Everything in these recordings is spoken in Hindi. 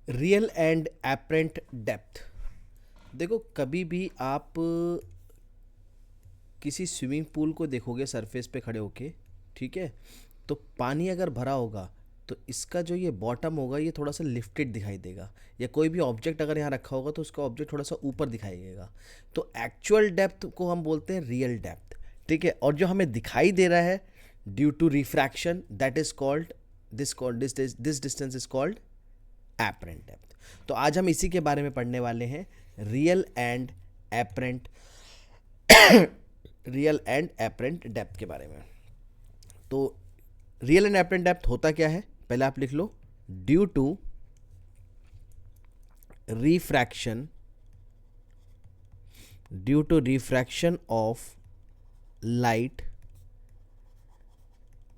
Real and apparent depth. देखो, कभी भी आप किसी स्विमिंग पूल को देखोगे सरफेस पे खड़े होके, ठीक है, तो पानी अगर भरा होगा तो इसका जो ये बॉटम होगा ये थोड़ा सा लिफ्टेड दिखाई देगा, या कोई भी ऑब्जेक्ट अगर यहाँ रखा होगा तो उसका ऑब्जेक्ट थोड़ा सा ऊपर दिखाई देगा। तो एक्चुअल डेप्थ को हम बोलते हैं रियल डेप्थ, ठीक है। और जो हमें दिखाई दे रहा है due to refraction, that is called this distance is called apparent depth. तो आज हम इसी के बारे में पढ़ने वाले हैं, real and apparent real and apparent depth के बारे में। तो रियल एंड एपरेंट डेप्थ होता क्या है, पहले आप लिख लो। Due to refraction, due to refraction of light,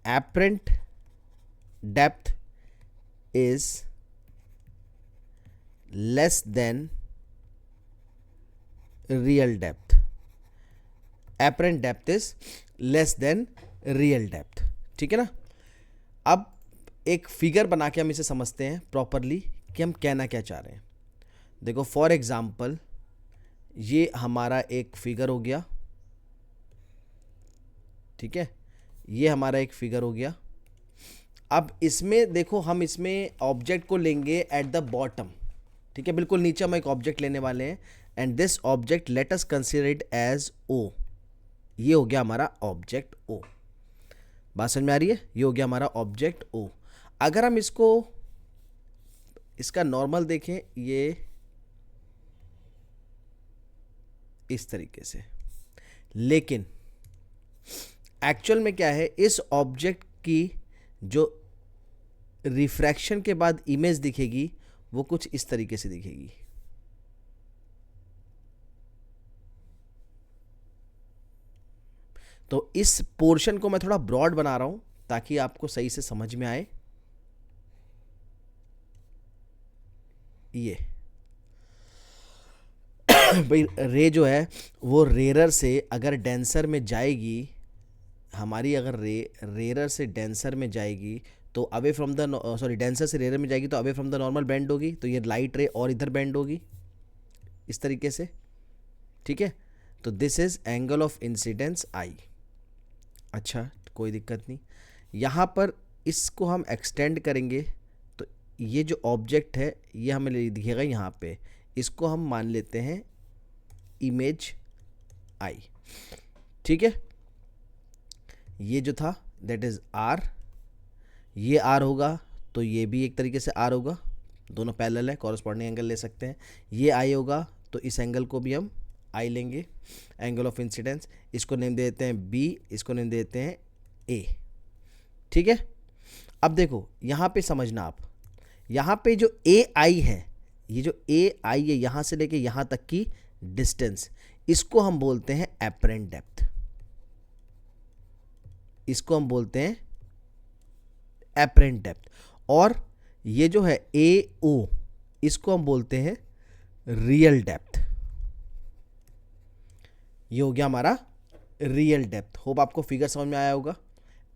apparent depth is less than real depth. Apparent depth is less than real depth, ठीक है ना। अब एक फिगर बना के हम इसे समझते हैं प्रॉपरली कि हम कहना क्या चाह रहे हैं। देखो, फॉर एग्जाम्पल ये हमारा एक फिगर हो गया, ठीक है, ये हमारा एक फिगर हो गया। अब इसमें देखो, हम इसमें ऑब्जेक्ट को लेंगे एट द बॉटम, ठीक है, बिल्कुल नीचे हम एक ऑब्जेक्ट लेने वाले हैं, and this object let us consider it as O. ये हो गया हमारा ऑब्जेक्ट ओ। बात समझ में आ रही है? ये हो गया हमारा ऑब्जेक्ट ओ। अगर हम इसको, इसका नॉर्मल देखें, ये इस तरीके से, लेकिन एक्चुअल में क्या है, इस ऑब्जेक्ट की जो रिफ्रैक्शन के बाद इमेज दिखेगी वो कुछ इस तरीके से दिखेगी। तो इस पोर्शन को मैं थोड़ा ब्रॉड बना रहा हूं ताकि आपको सही से समझ में आए। ये भाई रे जो है वो रेरर से अगर डेंसर में जाएगी, हमारी अगर रेरर से डेंसर में जाएगी तो away from the, sorry, denser से रेरर में जाएगी तो away from the normal bend होगी, तो ये लाइट रे और इधर बेंड होगी इस तरीके से, ठीक है। तो this is angle of incidence i. अच्छा, कोई दिक्कत नहीं। यहाँ पर इसको हम एक्सटेंड करेंगे तो ये जो ऑब्जेक्ट है ये हमें दिखेगा यहाँ पे, इसको हम मान लेते हैं इमेज आई, ठीक है। ये जो था दैट इज आर, ये आर होगा तो ये भी एक तरीके से आर होगा, दोनों पैरेलल है, कॉरस्पॉन्डिंग एंगल ले सकते हैं। ये आई होगा तो इस एंगल को भी हम आई लेंगे, एंगल ऑफ इंसिडेंस। इसको नेम दे देते हैं बी, इसको नेम दे देते हैं ए, ठीक है। अब देखो यहाँ पे समझना आप, यहाँ पे जो ए आई है, ये जो ए आई है यहाँ से लेके यहाँ तक की डिस्टेंस, इसको हम बोलते हैं एपरेंट डेप्थ, इसको हम बोलते हैं एपरेंट डेप्थ। और ये जो है ए ओ, इसको हम बोलते हैं रियल डेप्थ। ये हो गया हमारा रियल डेप्थ। होप आपको फिगर समझ में आया होगा,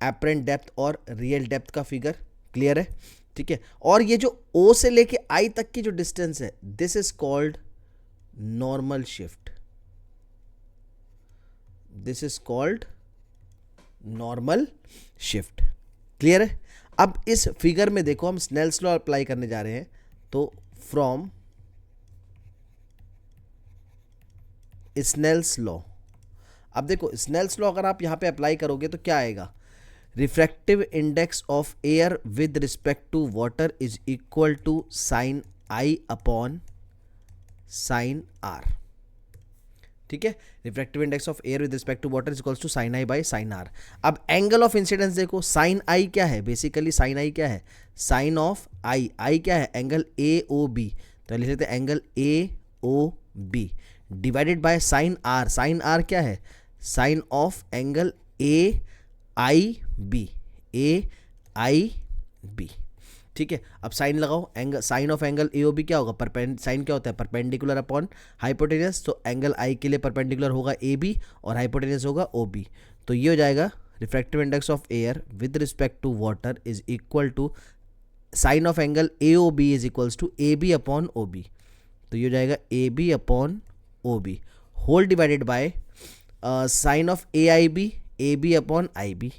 एपरेंट डेप्थ और रियल डेप्थ का फिगर क्लियर है, ठीक है। और ये जो ओ से लेके आई तक की जो डिस्टेंस है, this is called normal shift, this is called normal shift, clear है। अब इस फिगर में देखो, हम स्नेल्स लॉ अप्लाई करने जा रहे हैं, तो फ्रॉम स्नेल्स लॉ, अब देखो स्नेल्स लॉ अगर आप यहां पे अप्लाई करोगे तो क्या आएगा, refractive index of air with respect to water is equal to sine i upon sine r, ठीक है। Refractive index of air with respect to water is equals to sine i by sine r. अब एंगल ऑफ इंसिडेंस देखो, साइन आई क्या है, बेसिकली साइन आई क्या है, साइन ऑफ आई, आई क्या है, एंगल ए ओ बी, तो लिख लेते हैं angle A O B divided by sine r, sine r क्या है, sine of angle A I B, A I B, ठीक है। अब साइन लगाओ, angle sine of angle A O B क्या होगा, साइन क्या होता है, परपेंडिकुलर अपॉन हाइपोटेनस, तो एंगल आई के लिए परपेंडिकुलर होगा ए बी और हाइपोटेनस होगा ओ बी, तो ये हो जाएगा refractive index of air with respect to water is equal to sine of angle A O B is equals to A B upon O B, तो ये हो जाएगा A B upon O B whole divided by sine of A B upon I B,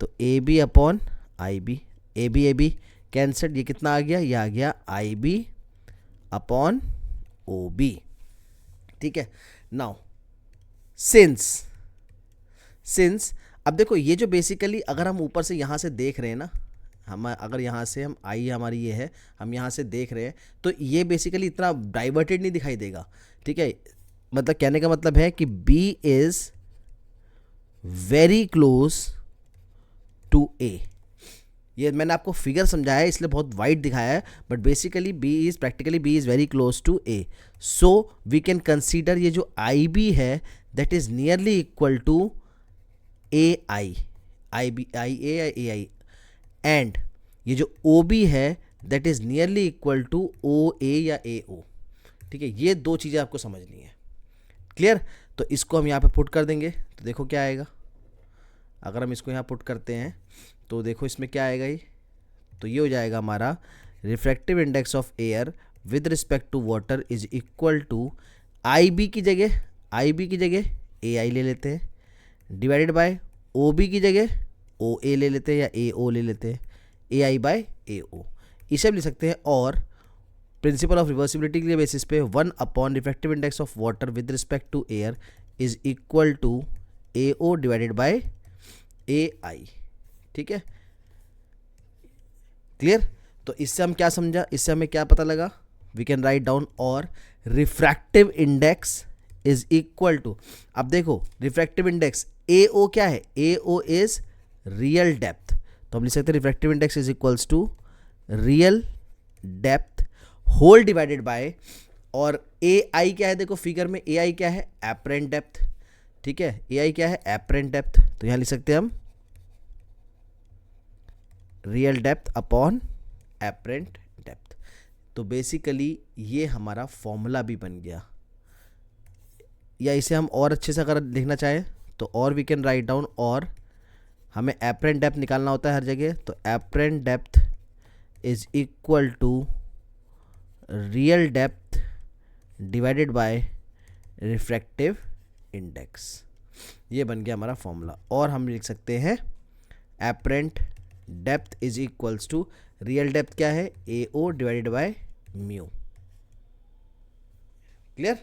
तो A B upon I B, A B cancelled, ये कितना आ गया, ये आ गया I B upon O B, ठीक है। नाउ सिंस अब देखो ये जो बेसिकली अगर हम ऊपर से यहाँ से देख रहे हैं ना, हम अगर यहाँ से हम आई हमारी ये है, हम यहाँ से देख रहे हैं तो ये बेसिकली इतना डाइवर्टेड नहीं दिखाई देगा, ठीक है। मतलब कहने का मतलब है कि B is very close to A, ये मैंने आपको फिगर समझाया है इसलिए बहुत वाइड दिखाया है, but basically B is very close to A, so we can consider ये जो IB है that is nearly equal to AI, AI, and ये जो OB है that is nearly equal to OA या AO, ठीक है। ये दो चीज़ें आपको समझनी है, क्लियर। तो इसको हम यहाँ पे पुट कर देंगे तो देखो क्या आएगा, अगर हम इसको यहाँ पुट करते हैं तो देखो इसमें क्या आएगा, ये तो ये हो जाएगा हमारा refractive index of air with respect to water is equal to IB की जगह AI ले लेते हैं, डिवाइडेड बाय OB की जगह OA ले लेते हैं या AO ले लेते हैं, AI बाय AO, इसे हम लिख सकते हैं। और प्रिंसिपल ऑफ रिवर्सिबिलिटी के बेसिस पे 1 upon refractive index of water with respect to air is equal to AO divided by AI, ठीक है, क्लियर। तो इससे हम क्या समझा, इससे हमें क्या पता लगा, वी कैन राइट डाउन और refractive index is equal to, अब देखो रिफ्रैक्टिव इंडेक्स AO क्या है, AO इज रियल डेप्थ, तो हम लिख सकते हैं refractive index is equals to real depth whole divided by, और AI क्या है, देखो फिगर में AI क्या है, एपरेंट डेप्थ, ठीक है, AI क्या है, एपरेंट डेप्थ, तो यहां लिख सकते हैं हम real depth upon apparent depth. तो बेसिकली ये हमारा फॉर्मूला भी बन गया, या इसे हम और अच्छे से अगर लिखना चाहें तो और वी कैन राइट डाउन, और हमें एपरेंट डेप्थ निकालना होता है हर जगह, तो apparent depth is equal to real depth divided by refractive index, ये बन गया हमारा फॉर्मूला। और हम लिख सकते हैं apparent depth is equals to real depth क्या है, AO divided by mu, clear.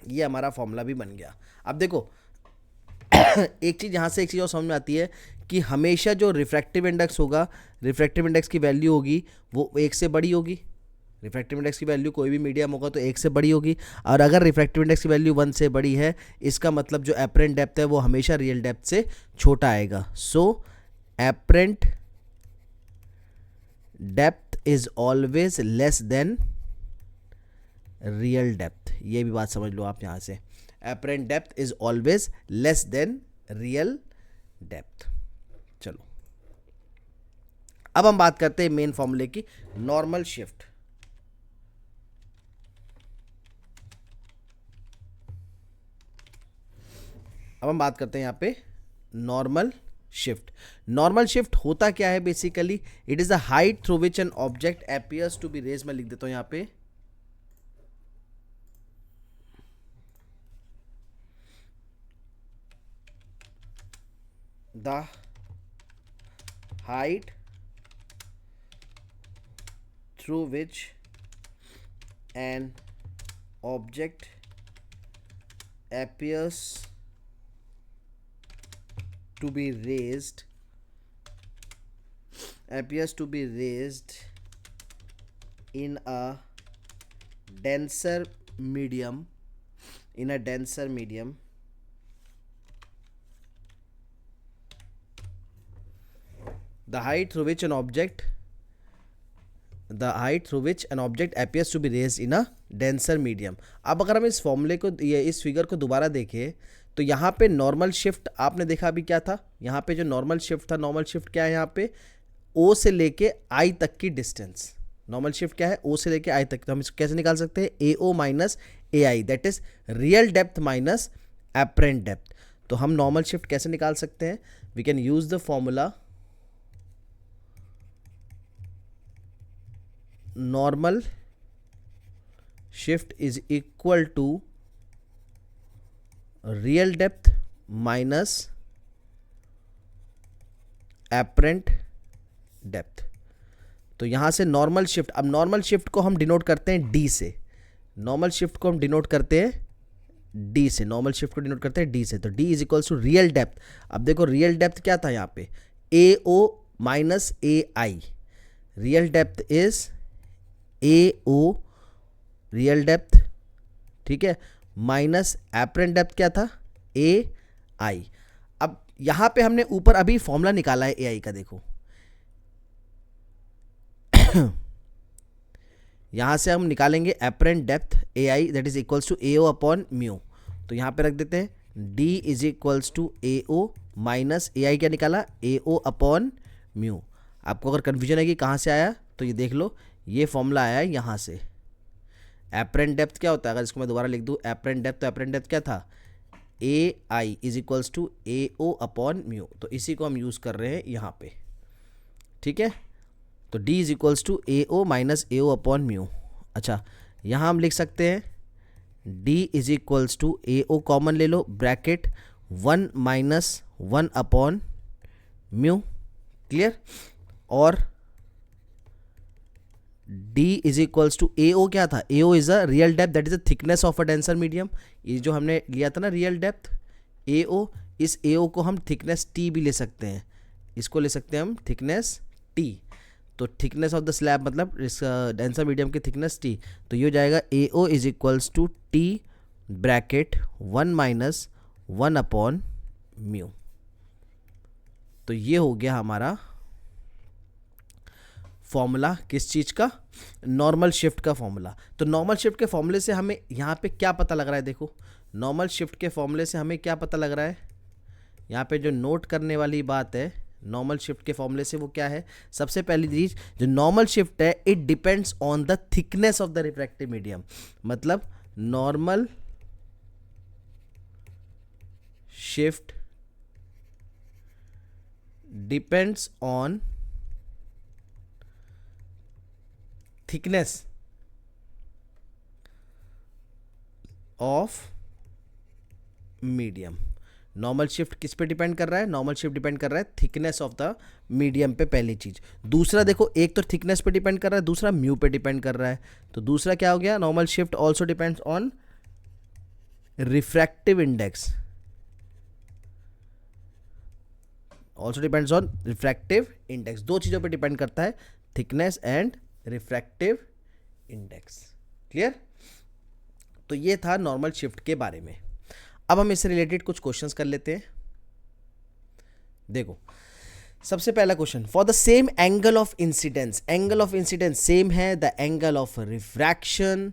ये हमारा फॉर्मूला भी बन गया। अब देखो एक चीज़ यहाँ से एक चीज़ और समझ में आती है कि हमेशा जो रिफ्रैक्टिव इंडेक्स होगा, रिफ्रैक्टिव इंडेक्स की वैल्यू होगी वो 1 से बड़ी होगी, रिफ्रैक्टिव इंडेक्स की वैल्यू कोई भी मीडियम होगा तो 1 से बड़ी होगी, और अगर रिफ्रैक्टिव इंडेक्स की वैल्यू 1 से बड़ी है इसका मतलब जो एपरेंट डेप्थ है वो हमेशा रियल डेप्थ से छोटा आएगा, so apparent depth is always less than real depth, ये भी बात समझ लो आप यहाँ से, apparent depth is always less than real depth. चलो अब हम बात करते हैं मेन फॉर्मूले की, नॉर्मल शिफ्ट। अब हम बात करते हैं यहाँ पे नॉर्मल शिफ्ट। नॉर्मल शिफ्ट होता क्या है basically, it is the height through which an object appears to be raise, मैं लिख देता हूं यहाँ पे the height through which an object appears to be raised in a denser medium, the height through which an object appears to be raised in a denser medium। अब अगर हम इस फॉर्मूले को, इस फिगर को दोबारा देखें तो यहाँ पे नॉर्मल शिफ्ट आपने देखा अभी क्या था, यहाँ पे जो नॉर्मल शिफ्ट था, नॉर्मल शिफ्ट क्या है यहाँ पे, O से लेके I तक की डिस्टेंस, नॉर्मल शिफ्ट क्या है, O से लेके I तक, तो हम इसको कैसे निकाल सकते हैं, AO minus AI, that is real depth minus apparent depth. तो हम नॉर्मल शिफ्ट कैसे निकाल सकते हैं, we can use the formula normal shift is equal to real depth minus apparent depth. तो यहां से नॉर्मल शिफ्ट, अब नॉर्मल शिफ्ट को हम डिनोट करते हैं डी से, नॉर्मल शिफ्ट को हम डिनोट करते हैं डी से, नॉर्मल शिफ्ट को डिनोट करते हैं डी से। तो D is equals to real depth. अब देखो रियल डेप्थ क्या था यहाँ पे, A O minus A I, real depth is A O real depth, ठीक है, माइनस एपरेंट डेप्थ क्या था, ए आई। अब यहां पे हमने ऊपर अभी फॉर्मूला निकाला है ए आई का, देखो यहां से हम निकालेंगे apparent depth A I that is equals to A O upon mu. तो यहां पे रख देते हैं D is equals to A O minus A I क्या निकाला, ए ओ अपॉन म्यू। आपको अगर कन्फ्यूजन है कि कहाँ से आया तो ये देख लो, ये फॉर्मूला आया है यहाँ से। एपरेंट डेप्थ क्या होता है, अगर इसको मैं दोबारा लिख दूँ एपरेंट डेप्थ, तो एपरेंट डेप्थ क्या था, A I is equals to A O upon mu. तो इसी को हम यूज़ कर रहे हैं यहाँ पे, ठीक है। तो d is equals to A O minus A O upon mu. अच्छा, यहाँ हम लिख सकते हैं d is equals to A O common ले लो, bracket 1 minus 1 upon mu, clear. और d is equals to A O क्या था, A O is a real depth that is a thickness of a denser medium. ये जो हमने लिया था ना रियल डेप्थ ए ओ, इस ए ओ को हम थिकनेस t भी ले सकते हैं, इसको ले सकते हैं हम थिकनेस t। तो थिकनेस ऑफ द स्लैब मतलब इस डेंसर मीडियम की थिकनेस t। तो ये हो जाएगा A O is equals to t bracket 1 minus 1 upon mu. तो ये हो गया हमारा फॉर्मूला किस चीज़ का, नॉर्मल शिफ्ट का फॉर्मूला। तो नॉर्मल शिफ्ट के फॉर्मूले से हमें यहाँ पे क्या पता लग रहा है, देखो नॉर्मल शिफ्ट के फॉर्मूले से हमें क्या पता लग रहा है, यहाँ पे जो नोट करने वाली बात है नॉर्मल शिफ्ट के फॉर्मूले से वो क्या है, सबसे पहली चीज जो नॉर्मल शिफ्ट है it depends on the thickness of the refractive medium. मतलब normal shift depends on thickness of medium. Normal shift किस पे डिपेंड कर रहा है, नॉर्मल शिफ्ट डिपेंड कर रहा है थिकनेस ऑफ द मीडियम पे, पहली चीज। दूसरा देखो, एक तो थिकनेस पे डिपेंड कर रहा है, दूसरा म्यू पे डिपेंड कर रहा है। तो दूसरा क्या हो गया, normal shift also depends on refractive index, also depends on refractive index. दो चीजों पे डिपेंड करता है, thickness and refractive index, clear. तो ये था नॉर्मल शिफ्ट के बारे में। अब हम इससे रिलेटेड कुछ क्वेश्चंस कर लेते हैं। देखो सबसे पहला question, for the same angle of incidence, angle of incidence same है the angle of refraction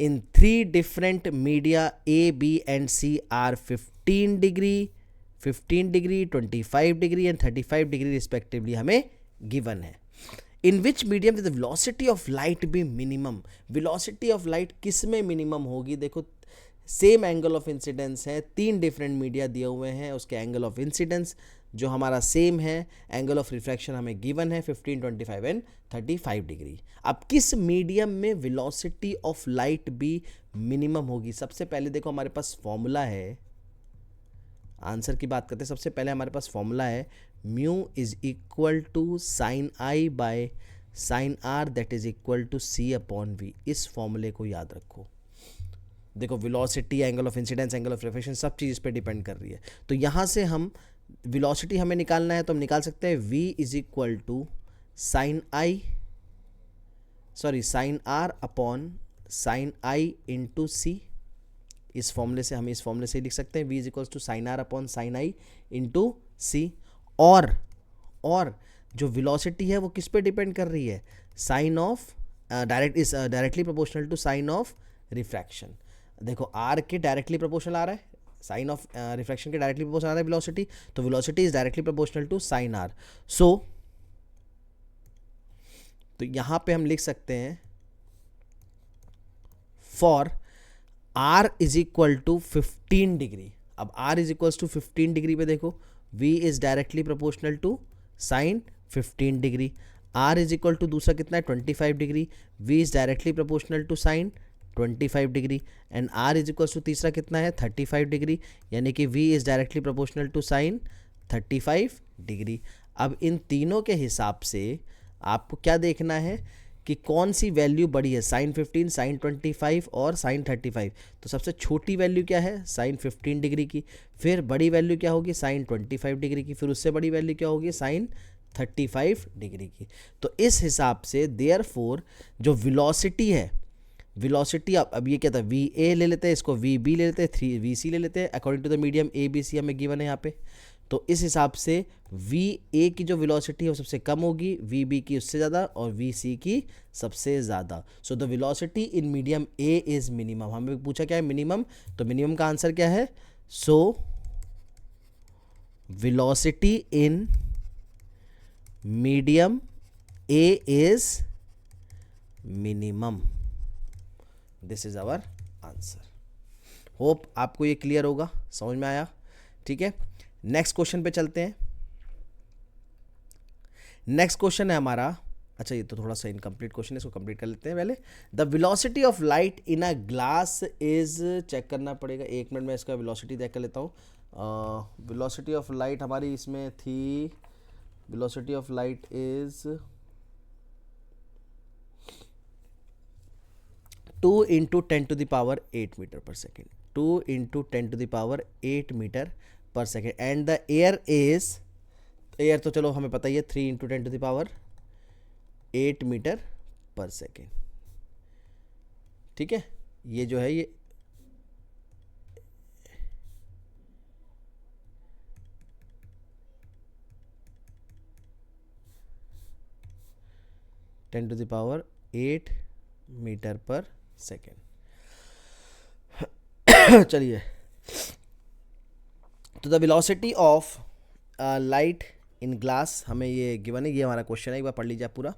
in 3 different media A B and C are 15 degree 25 degree and 35 degree respectively हमें गिवन है। In which medium the velocity of light be minimum, velocity of light किस में मिनिमम होगी। देखो सेम एंगल ऑफ इंसिडेंस है, 3 डिफरेंट मीडिया दिए हुए हैं, उसके एंगल ऑफ इंसिडेंस जो हमारा सेम है, एंगल ऑफ रिफ्रैक्शन हमें गिवन है 15, 25 एंड 35 डिग्री। अब किस मीडियम में वेलोसिटी ऑफ लाइट भी मिनिमम होगी। सबसे पहले देखो हमारे पास फॉर्मूला है, आंसर की बात करते हैं। सबसे पहले हमारे पास फॉर्मूला है mu is equal to sine i by sine r that is equal to c upon v. इस फॉर्मूले को याद रखो। देखो velocity, angle of incidence, angle of refraction सब चीज़ इस पे डिपेंड कर रही है। तो यहाँ से हम वेलोसिटी हमें निकालना है तो हम निकाल सकते हैं v is equal to sine R upon sine I into C. इस फॉर्मूले से हम इस फॉर्मूले से लिख सकते हैं v is equal to sine R upon sine I into C. और जो वेलोसिटी है वो किस पे डिपेंड कर रही है, sine of directly proportional to sine of refraction. देखो r के डायरेक्टली प्रोपोर्शनल आ रहा है, साइन ऑफ रिफ्रैक्शन के डायरेक्टली प्रोपोर्शनल आ रहा है वेलोसिटी, तो velocity is directly proportional to sine R. So तो यहां पे हम लिख सकते हैं for r is equal to 15 degree. अब r is equal to 15 degree पे देखो v is directly proportional to sine 15 degree. Are is equal to दूसरा कितना है 25 degree, v is directly proportional to sine 25 degree, and r is equal to तीसरा कितना है 35 डिग्री, यानी कि v is directly proportional to sine 35 degree. अब इन तीनों के हिसाब से आपको क्या देखना है कि कौन सी वैल्यू बड़ी है, साइन 15, साइन 25 और साइन 35। तो सबसे छोटी वैल्यू क्या है, साइन 15 डिग्री की, फिर बड़ी वैल्यू क्या होगी साइन 25 डिग्री की, फिर उससे बड़ी वैल्यू क्या होगी साइन 35 डिग्री की। तो इस हिसाब से देयरफॉर जो वेलोसिटी है, वेलोसिटी अब ये क्या था, वी ए ले लेते हैं, इसको वी बी ले लेते हैं, 3 वी सी ले लेते हैं according to the medium A B C हमें गिवन है यहाँ पे। तो इस हिसाब से वी ए की जो वेलोसिटी है वो सबसे कम होगी, वी बी की उससे ज़्यादा, और वी सी की सबसे ज़्यादा। So the velocity in medium A is minimum. हमें पूछा क्या है मिनिमम, तो मिनिमम का आंसर क्या है, so velocity in medium A is minimum. This is our answer. Hope आपको ये क्लियर होगा, समझ में आया, ठीक है। नेक्स्ट क्वेश्चन पे चलते हैं। नेक्स्ट क्वेश्चन है हमारा, अच्छा ये तो थोड़ा सा इनकम्प्लीट क्वेश्चन है, इसको कंप्लीट कर लेते हैं पहले। The velocity of light in a glass is, check करना पड़ेगा, एक मिनट में इसका वेलोसिटी चेक कर लेता हूँ। वेलोसिटी ऑफ लाइट हमारी इसमें थी, velocity of light is 2 × 10⁸ metre per second, 2 × 10⁸ metre per second, and the air is, air तो चलो हमें पता ही है 3 × 10⁸ मीटर पर सेकेंड, ठीक है। ये जो है ये (10⁸) मीटर पर सेकेंड। चलिए, तो the velocity of light in glass, हमें ये गिवन है, ये हमारा क्वेश्चन है, एक बार पढ़ लीजिए पूरा।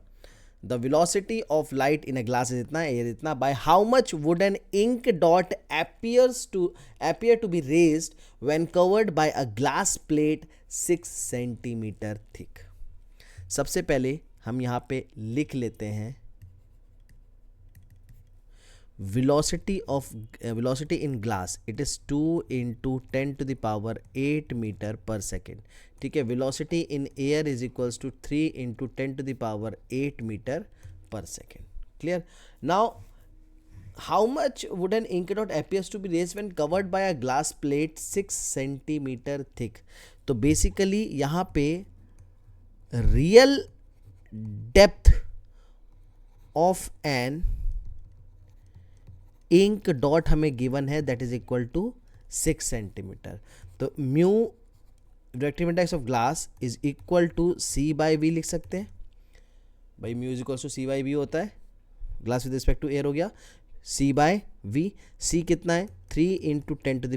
The velocity of light in a glass is इतना, एयर इतना, by how much would an ink dot appear to be raised when covered by a glass plate 6 centimetre thick. सबसे पहले हम यहाँ पे लिख लेते हैं velocity in glass, it is 2 × 10⁸ metre per second, ठीक है। velocity in air is equals to 3 × 10⁸ metre per second, clear. Now how much would an ink dot appears to be raised when covered by a glass plate 6 centimetre thick। तो बेसिकली यहाँ पे real depth of an ink dot हमें गिवन है, that is equal to 6 centimetre. तो mu refractive index of glass is equal to C/V लिख सकते हैं भाई, mu is equal to C/V होता है, glass with respect to air हो गया C/V। C कितना है 3 × 10⁸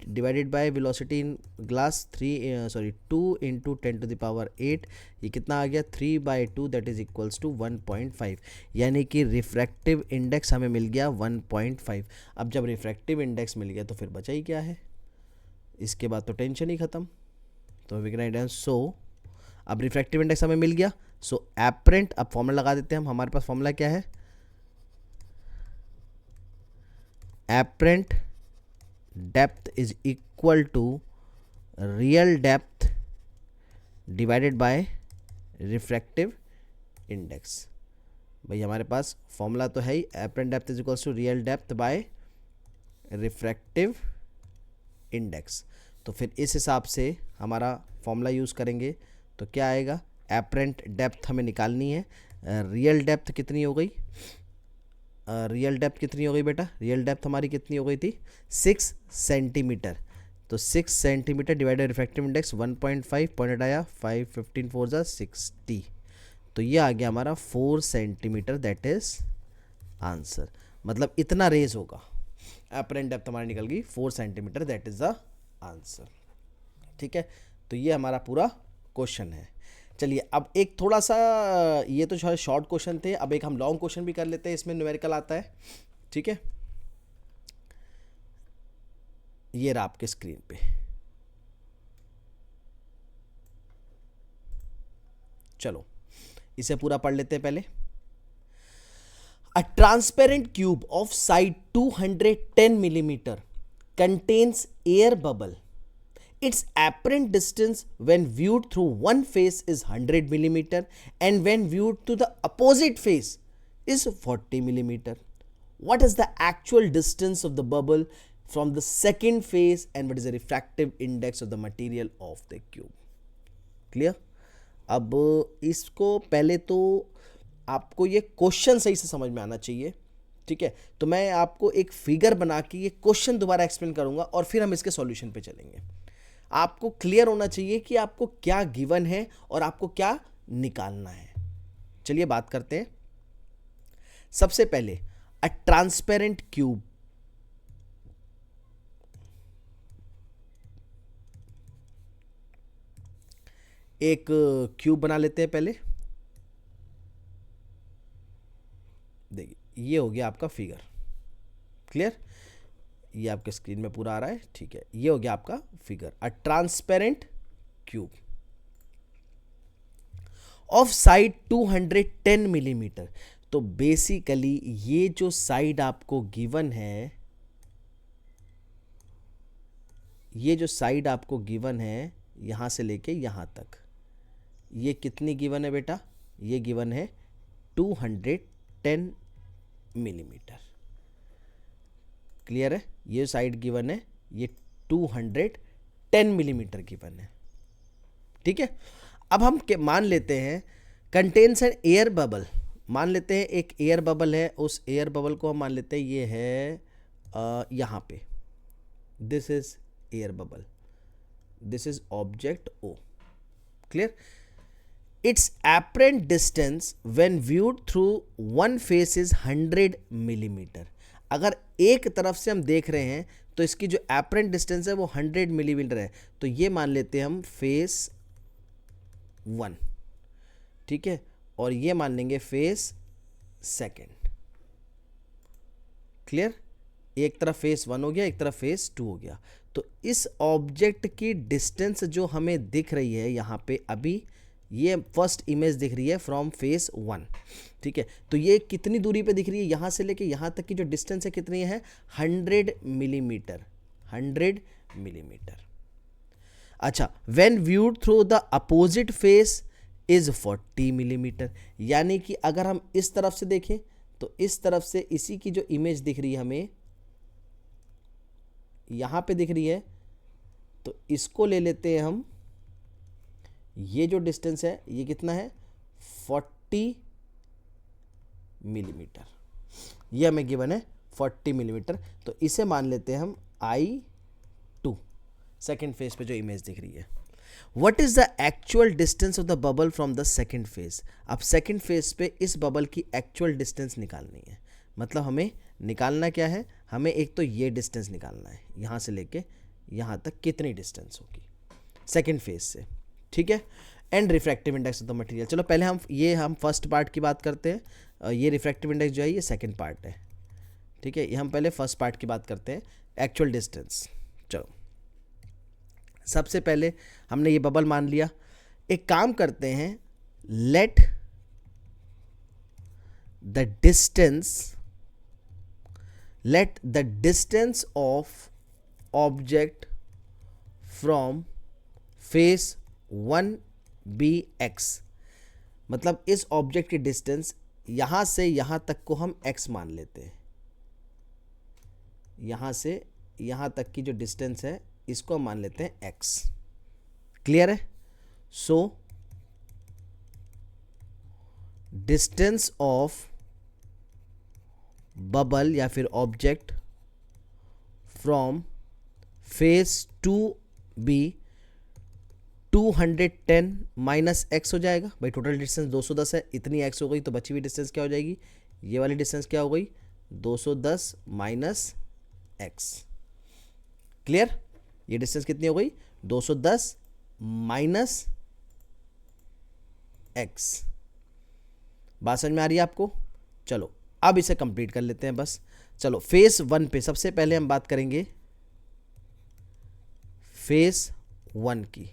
divided by velocity in glass 2 × 10⁸, ये कितना आ गया 3/2, दैट इज इक्वल्स टू 1.5, यानी कि रिफ्रैक्टिव इंडेक्स हमें मिल गया 1.5। अब जब रिफ्रैक्टिव इंडेक्स मिल गया तो फिर बचा ही क्या है, इसके बाद तो टेंशन ही खत्म। तो वी कैन राइट सो, अब रिफ्रैक्टिव इंडेक्स हमें मिल गया, सो एपरेंट, अब फॉर्मूला लगा देते हैं हम, हमारे पास फॉर्मूला क्या है, apparent depth is equal to real depth divided by refractive index। भाई हमारे पास फॉर्मूला तो है ही, apparent depth is equal to real depth by refractive index। तो फिर इस हिसाब से हमारा फॉर्मूला यूज़ करेंगे तो क्या आएगा, apparent depth हमें निकालनी है, रियल डेप्थ कितनी हो गई, रियल डेप्थ कितनी हो गई बेटा, रियल डेप्थ हमारी कितनी हो गई थी 6 सेंटीमीटर। तो 6 centimetre divided refractive index 1.5, point आया 5, 15 4 ज़ा 60, तो ये आ गया हमारा 4 सेंटीमीटर, दैट इज आंसर। मतलब इतना रेज होगा, अपरेंट डेप्थ हमारी निकल गई 4 centimetre, that is the answer, ठीक है। तो ये हमारा पूरा क्वेश्चन है। चलिए अब एक थोड़ा सा, ये तो शॉर्ट क्वेश्चन थे, अब एक हम लॉन्ग क्वेश्चन भी कर लेते हैं, इसमें न्यूमेरिकल आता है, ठीक है। ये रहा आपके स्क्रीन पे, चलो इसे पूरा पढ़ लेते हैं पहले। A transparent cube of side 210 millimeter contains air bubble. Its apparent distance when viewed through one face is 100 millimeter and when viewed to the opposite face is 40 millimeter. What is the actual distance of the bubble from the second face and what is the refractive index of the material of the cube? Clear? अब इसको पहले तो आपको ये क्वेश्चन सही से समझ में आना चाहिए, ठीक है। तो मैं आपको एक फिगर बना के ये क्वेश्चन दोबारा एक्सप्लेन करूंगा और फिर हम इसके सॉल्यूशन पे चलेंगे। आपको क्लियर होना चाहिए कि आपको क्या गिवन है और आपको क्या निकालना है। चलिए बात करते हैं। सबसे पहले अ ट्रांसपेरेंट क्यूब, एक क्यूब बना लेते हैं पहले। देखिए ये हो गया आपका फिगर, क्लियर, ये आपके स्क्रीन में पूरा आ रहा है, ठीक है। ये हो गया आपका figure, a transparent cube of side 210 millimetre. तो बेसिकली ये जो साइड आपको गिवन है, ये जो साइड आपको गिवन है यहां से लेके यहां तक, ये कितनी गिवन है बेटा? ये गिवन है 210 मिलीमीटर। क्लियर है? ये साइड गिवन है, ये 210 मिलीमीटर गिवन है, ठीक है। अब हम मान लेते हैं कंटेन्स एन एयर बबल, मान लेते हैं एक एयर बबल है, उस एयर बबल को हम मान लेते हैं ये है यहाँ पे, this is air bubble, this is object O, clear. Its apparent distance when viewed through one face is 100 millimetre. अगर एक तरफ से हम देख रहे हैं तो इसकी जो apparent distance है वो 100 मिलीमीटर है, तो ये मान लेते हैं हम फेस 1, ठीक है, और ये मान लेंगे फेस सेकेंड। क्लियर? एक तरफ फेस 1 हो गया, एक तरफ फेस 2 हो गया। तो इस ऑब्जेक्ट की डिस्टेंस जो हमें दिख रही है यहाँ पे, अभी ये फर्स्ट इमेज दिख रही है फ्रॉम फेस 1, ठीक है। तो ये कितनी दूरी पे दिख रही है? यहाँ से लेके यहाँ तक की जो डिस्टेंस है कितनी है? 100 मिलीमीटर, 100 मिलीमीटर। अच्छा, when viewed through the opposite face is 40 millimetre. यानी कि अगर हम इस तरफ से देखें तो इस तरफ से इसी की जो इमेज दिख रही है हमें यहाँ पे दिख रही है, तो इसको ले लेते हैं हम, ये जो डिस्टेंस है ये कितना है? 40 मिलीमीटर। ये हमें गिवन है 40 मिलीमीटर, तो इसे मान लेते हैं हम I2, सेकेंड फेज पे जो इमेज दिख रही है। What is the actual distance of the bubble from the second phase? अब सेकेंड फेज पे इस बबल की एक्चुअल डिस्टेंस निकालनी है। मतलब हमें निकालना क्या है? हमें एक तो ये डिस्टेंस निकालना है, यहाँ से लेके यहाँ तक कितनी डिस्टेंस होगी सेकेंड फेज से, ठीक है। And refractive index of the material. चलो पहले हम फर्स्ट पार्ट की बात करते हैं। ये रिफ्रैक्टिव इंडेक्स जो है ये सेकंड पार्ट है, ठीक है। ये हम पहले फर्स्ट पार्ट की बात करते हैं, एक्चुअल डिस्टेंस। चलो सबसे पहले हमने ये बबल मान लिया। एक काम करते हैं, let the distance of object from face 1 be x. मतलब इस ऑब्जेक्ट की डिस्टेंस यहां से यहां तक को हम x मान लेते हैं। यहां से यहां तक की जो डिस्टेंस है इसको हम मान लेते हैं x। क्लियर है? सो डिस्टेंस ऑफ बबल या फिर object from face 2 be 210 minus x हो जाएगा। भाई टोटल डिस्टेंस 210 है, इतनी एक्स हो गई, तो बची हुई डिस्टेंस क्या हो जाएगी? ये वाली डिस्टेंस क्या हो गई? 210 माइनस एक्स। क्लियर? ये डिस्टेंस कितनी हो गई? 210 माइनस एक्स। बात समझ में आ रही है आपको? चलो अब इसे कंप्लीट कर लेते हैं बस। चलो फेस 1 पे सबसे पहले हम बात करेंगे फेस 1 की।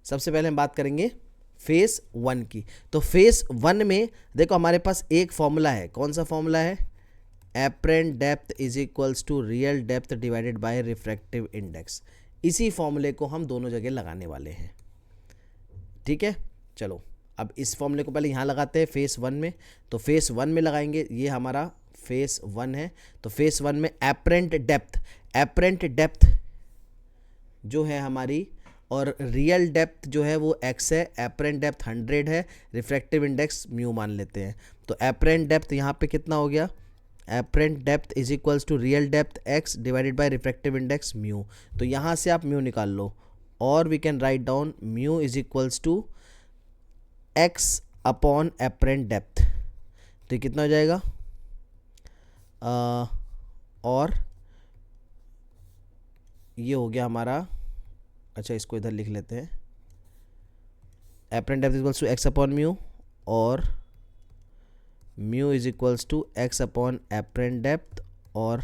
सबसे पहले हम बात करेंगे फेस 1 की। तो फेस 1 में देखो हमारे पास एक फॉर्मूला है, कौन सा फॉर्मूला है, apparent depth is equals to real depth divided by refractive index. इसी फॉर्मूले को हम दोनों जगह लगाने वाले हैं, ठीक है। चलो अब इस फॉर्मूले को पहले यहाँ लगाते हैं फेस 1 में। तो फेस 1 में लगाएंगे, ये हमारा फेस 1 है। तो फेस 1 में एपरेंट डेप्थ जो है हमारी, और रियल डेप्थ जो है वो x है, एपरेंट डेप्थ 100 है, रिफ्रैक्टिव इंडेक्स म्यू मान लेते हैं। तो एपरेंट डेप्थ यहाँ पे कितना हो गया, apparent depth is equals to real depth x divided by refractive index mu. तो यहाँ से आप म्यू निकाल लो, और we can write down mu is equals to x upon apparent depth. तो ये कितना हो जाएगा, और ये हो गया हमारा, अच्छा इसको इधर लिख लेते हैं, apparent depth is equals to x upon mu, और mu is equals to x upon apparent depth, और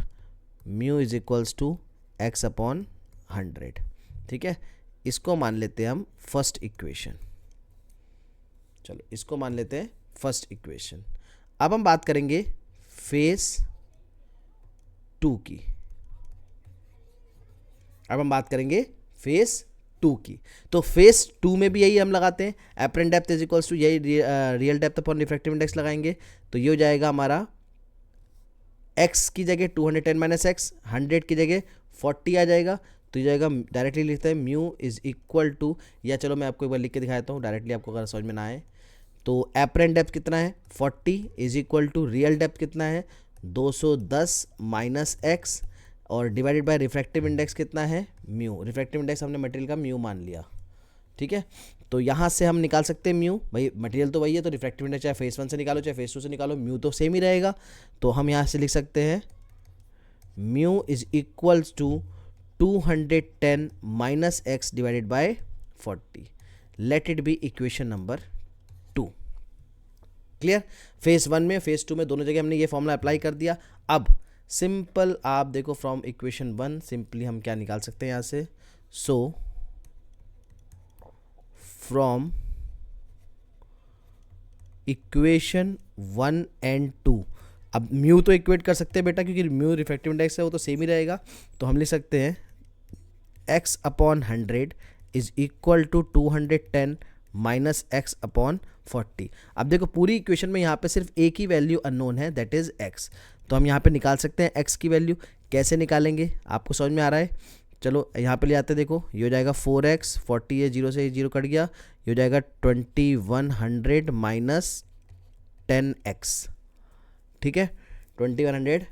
mu is equals to x upon 100, ठीक है। इसको मान लेते हैं हम फर्स्ट इक्वेशन। चलो इसको मान लेते हैं फर्स्ट इक्वेशन। अब हम बात करेंगे फेस 2 की। अब हम बात करेंगे फेस 2 की। तो फेस 2 में भी यही हम लगाते हैं, apparent depth is equals to यही real depth upon refractive index लगाएंगे। तो ये हो जाएगा हमारा x की जगह 210 माइनस एक्स, 100 की जगह 40 आ जाएगा। तो ये जाएगा, डायरेक्टली लिखते हैं म्यू इज इक्वल टू, या चलो मैं आपको एक बार लिख के दिखा देता हूँ डायरेक्टली, आपको अगर समझ में ना आए। तो एपरेंट डेप्थ कितना है 40 is equal to real depth कितना है 210 माइनस एक्स, और डिवाइडेड बाय रिफ्रैक्टिव इंडेक्स कितना है म्यू। रिफ्रैक्टिव इंडेक्स हमने मटेरियल का म्यू मान लिया, ठीक है। तो यहाँ से हम निकाल सकते हैं म्यू, भाई मटेरियल तो वही है, तो रिफ्रैक्टिव इंडेक्स चाहे फेस 1 से निकालो चाहे फेस 2 से निकालो, म्यू तो सेम ही रहेगा। तो हम यहाँ से लिख सकते हैं mu is equals to 210 minus x divided by 40। Let it be equation number 2। Clear, face 1 में फेस 2 में दोनों जगह हमने ये फॉर्मूला अप्लाई कर दिया। अब सिंपल आप देखो, फ्रॉम इक्वेशन 1 सिंपली हम क्या निकाल सकते हैं यहाँ से, सो फ्रॉम इक्वेशन 1 एंड 2, अब म्यू तो इक्वेट कर सकते हैं बेटा, क्योंकि म्यू रिफ्रैक्टिव इंडेक्स है वो तो सेम ही रहेगा। तो हम लिख सकते हैं x upon 100 is equal to 210 minus x upon 40। अब देखो पूरी इक्वेशन में यहाँ पे सिर्फ एक ही वैल्यू अननोन है, दैट इज x। तो हम यहाँ पे निकाल सकते हैं x की वैल्यू। कैसे निकालेंगे आपको समझ में आ रहा है, चलो यहाँ पे ले आते हैं। देखो ये हो जाएगा 4x, 40 है, 0 से 0 कट गया, ये हो जाएगा 2100 माइनस 10x, ठीक है, 2100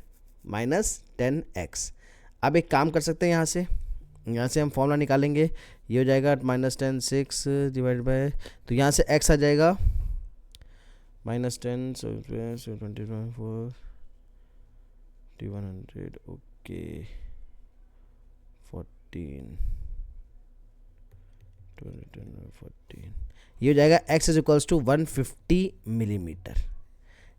माइनस 10x। अब एक काम कर सकते हैं, यहाँ से हम फॉर्मूला निकालेंगे। ये हो जाएगा -10 6 डिवाइड बाय, तो यहाँ से x आ जाएगा -10 24 2100, ओके 14 14, ये हो जाएगा x is equals to 150 millimetre.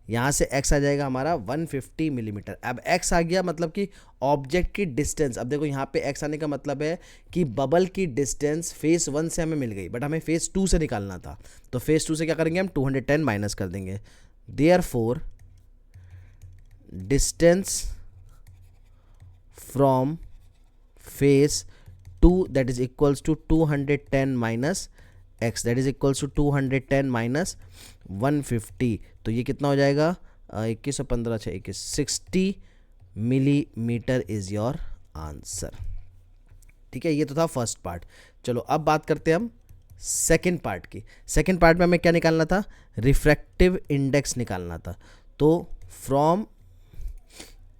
यहाँ से x आ जाएगा हमारा 150 मिलीमीटर। अब x आ गया मतलब कि ऑब्जेक्ट की डिस्टेंस। अब देखो यहाँ पे x आने का मतलब है कि बबल की डिस्टेंस फेस 1 से हमें मिल गई, बट हमें फेस 2 से निकालना था। तो फेस 2 से क्या करेंगे हम, 210 माइनस कर देंगे। Therefore distance from face 2 that is equals to 210 minus x, that is equals to 210 minus 150। तो ये कितना हो जाएगा 21 और 15 6 21, 60 मिलीमीटर इज योर आंसर, ठीक है। ये तो था फर्स्ट पार्ट। चलो अब बात करते हैं हम सेकेंड पार्ट की। सेकेंड पार्ट में हमें क्या निकालना था, रिफ्रैक्टिव इंडेक्स निकालना था। तो फ्रॉम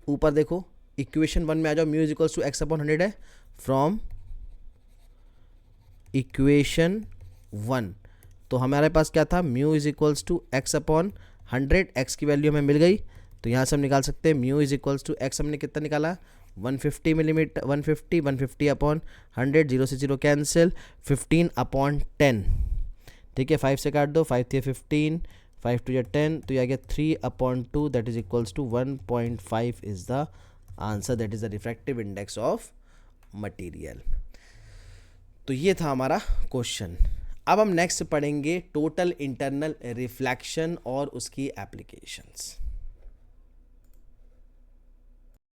ऊपर देखो इक्वेशन 1 में आ जाओ, mu is equals to x upon 100 है। फ्रॉम इक्वेशन 1 तो हमारे पास क्या था, mu is equals to x upon 100, x की वैल्यू हमें मिल गई। तो यहाँ से हम निकाल सकते हैं mu is equals to x, हमने कितना निकाला 150 मिलीमीटर, 150 अपॉन 100, 0 से 0 कैंसिल, 15 अपॉन 10, ठीक है, 5 से काट दो, 5 थे 15, 5 टू या 10, तो ये आ गया 3 upon 2 that is equals to 1.5 is the answer, that is the refractive index of material. तो ये था हमारा क्वेश्चन। अब हम नेक्स्ट पढ़ेंगे टोटल इंटरनल रिफ्लेक्शन और उसकी एप्लीकेशंस।